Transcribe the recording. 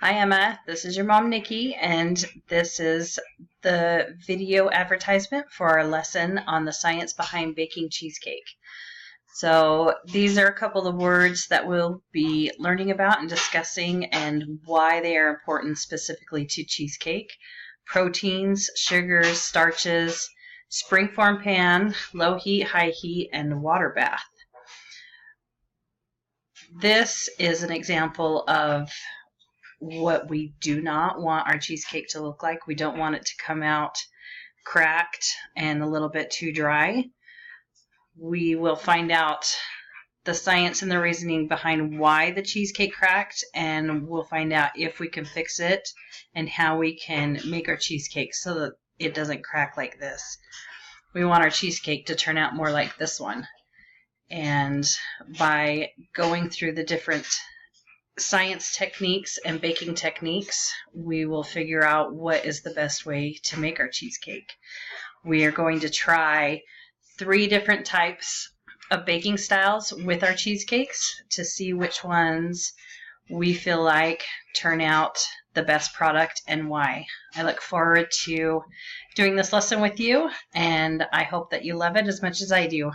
Hi Emma, this is your mom Nikki, and this is the video advertisement for our lesson on the science behind baking cheesecake. So these are a couple of words that we'll be learning about and discussing and why they are important specifically to cheesecake. Proteins, sugars, starches, springform pan, low heat, high heat, and water bath. This is an example of what we do not want our cheesecake to look like. We don't want it to come out cracked and a little bit too dry. We will find out the science and the reasoning behind why the cheesecake cracked, and we'll find out if we can fix it and how we can make our cheesecake so that it doesn't crack like this. We want our cheesecake to turn out more like this one. And by going through the different science techniques and baking techniques, we will figure out what is the best way to make our cheesecake. We are going to try 3 different types of baking styles with our cheesecakes to see which ones we feel like turn out the best product and why. I look forward to doing this lesson with you, and I hope that you love it as much as I do.